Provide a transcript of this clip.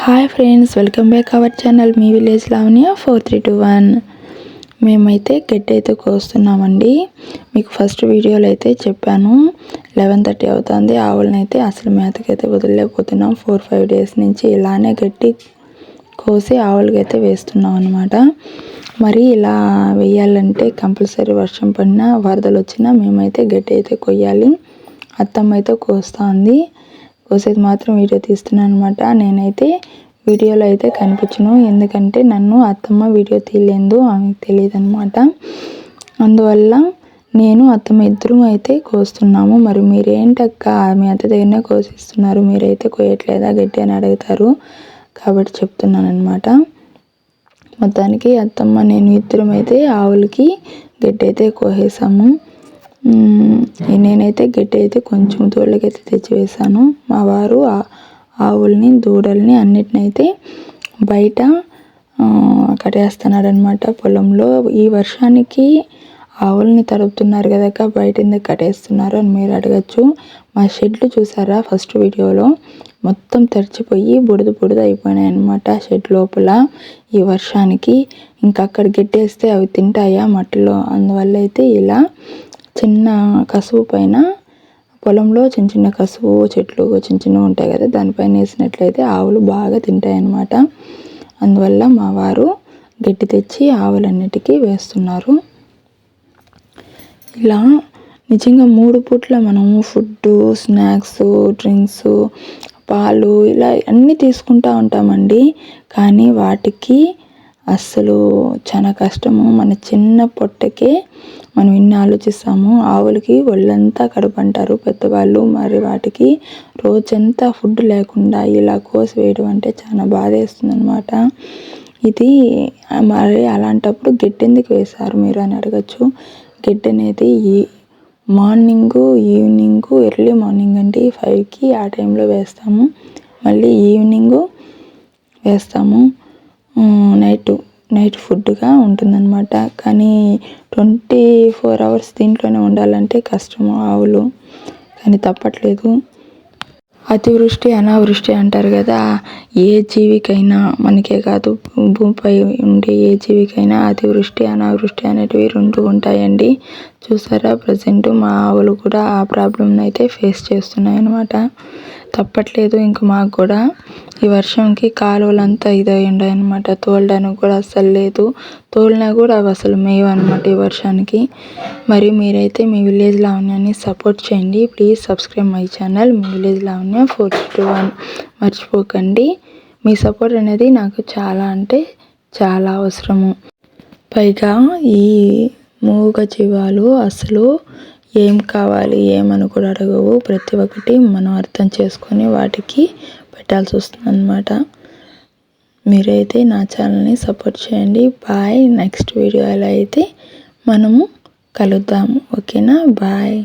Hi friends, welcome back our channel me village Lavanya 4321. మేమైతే గడ్డి అయితే కోస్తున్నామండి. మీకు ఫస్ట్ వీడియోలో అయితే చెప్పాను 11:30 అవుతుంది. ఆవులని అయితే అసలు మేతకైతే వదిలేకపోతున్నాం. 4-5 డేస్ నుంచి ఇలానే గడ్డి కోసి ఆవులకైతే వేస్తున్నాం అన్నమాట. మరి ఇలా వేయాలంటే కంపల్సరీ వర్షం పడినా వరదలు వచ్చినా మేమైతే గడ్డి అయితే కొయ్యాలి. అత్తమ్మ అయితే కోస్తుంది. కోసేది మాత్రం వీడియో తీస్తున్నాను అనమాట. నేనైతే వీడియోలో అయితే కనిపించను, ఎందుకంటే నన్ను అత్తమ్మ వీడియో తీయలేదు, ఆమెకు తెలియదు అనమాట. అందువల్ల నేను అత్తమ్మ ఇద్దరం అయితే కోస్తున్నాము. మరి మీరేంటక్క మీ అత్త దగ్గరనే కోసిస్తున్నారు, మీరైతే కోయట్లేదా గడ్డి అని అడుగుతారు, కాబట్టి చెప్తున్నాను అనమాట. మొత్తానికి అత్తమ్మ నేను ఇద్దరం అయితే ఆవులకి గడ్డి అయితే కోసేసాము. నేనైతే గడ్డి అయితే కొంచెం తోళ్ళకైతే తెచ్చి వేసాను. మా వారు ఆవుల్ని దూడల్ని అన్నిటినైతే బయట కట్టేస్తున్నాడు అనమాట పొలంలో. ఈ వర్షానికి ఆవుల్ని తడుపుతున్నారు కదక్క, బయట ఎందుకు కట్టేస్తున్నారు అని మీరు అడగచ్చు. మా షెడ్లు చూసారా ఫస్ట్ వీడియోలో, మొత్తం తడిచిపోయి బుడద బుడద అయిపోయినాయి అనమాట షెడ్ లోపల ఈ వర్షానికి. ఇంకా అక్కడ గడ్డేస్తే అవి తింటాయా మట్టిలో, అందువల్ల అయితే ఇలా చిన్న కసువు పైన పొలంలో చిన్న చిన్న కసువు చెట్లు చిన్న చిన్నవి ఉంటాయి కదా, దానిపైన వేసినట్లయితే ఆవులు బాగా తింటాయి అన్నమాట. అందువల్ల మా వారు గడ్డి తెచ్చి ఆవులన్నిటికీ వేస్తున్నారు. ఇలా నిజంగా 3 పూట్ల మనము ఫుడ్డు, స్నాక్స్, డ్రింక్స్, పాలు ఇలా అన్నీ తీసుకుంటూ ఉంటామండి. కానీ వాటికి అస్సలు చాలా కష్టము. మన చిన్న పొట్టకే మనం ఇన్ని ఆలోచిస్తాము. ఆవులకి ఒళ్ళంతా కడుపు అంటారు పెద్దవాళ్ళు. మరి వాటికి రోజంతా ఫుడ్ లేకుండా ఇలా కోసి వేయడం అంటే చాలా బాధేస్తుంది అనమాట. ఇది మరి అలాంటప్పుడు గడ్డి ఎందుకు వేశారు మీరు అని అడగచ్చు. గడ్డి అనేది మార్నింగు, ఈవినింగు, ఎర్లీ మార్నింగ్ అంటే 5కి ఆ టైంలో వేస్తాము, మళ్ళీ ఈవినింగు వేస్తాము, నైట్ ఫుడ్గా ఉంటుందన్నమాట. కానీ 24 అవర్స్ దీంట్లోనే ఉండాలంటే కష్టము ఆవులు, కానీ తప్పట్లేదు. అతివృష్టి అనావృష్టి అంటారు కదా, ఏ జీవికైనా మనకే కాదు భూమిపై ఉండే ఏ జీవికైనా అతివృష్టి అనావృష్టి అనేటివి 2 ఉంటాయండి. చూసారా ప్రజెంట్ మా ఆవులు కూడా ఆ ప్రాబ్లంని అయితే ఫేస్ చేస్తున్నాయి అన్నమాట. తప్పట్లేదు. ఇంకా మాకు కూడా ఈ వర్షంకి కాలువలంతా ఇదై ఉన్నాయి అనమాట. తోలడానికి కూడా అస్సలు లేదు, తోలినా కూడా అవి అసలు మేవు అనమాట ఈ వర్షానికి. మరి మీరైతే మీ విలేజ్ లావణ్యాన్ని సపోర్ట్ చేయండి. Please subscribe my channel me village Lavanya 4221. మర్చిపోకండి. మీ సపోర్ట్ అనేది నాకు చాలా అంటే చాలా అవసరము. పైగా ఈ మూగ జీవాలు అసలు ఏం కావాలి ఏమని కూడా అడగవు. ప్రతి ఒక్కటి మనం అర్థం చేసుకొని వాటికి పెట్టాల్సి వస్తుంది అన్నమాట. మీరైతే నా ఛానల్ని సపోర్ట్ చేయండి. బాయ్. నెక్స్ట్ వీడియోలో అయితే మనము కలుద్దాము, ఓకేనా? బాయ్.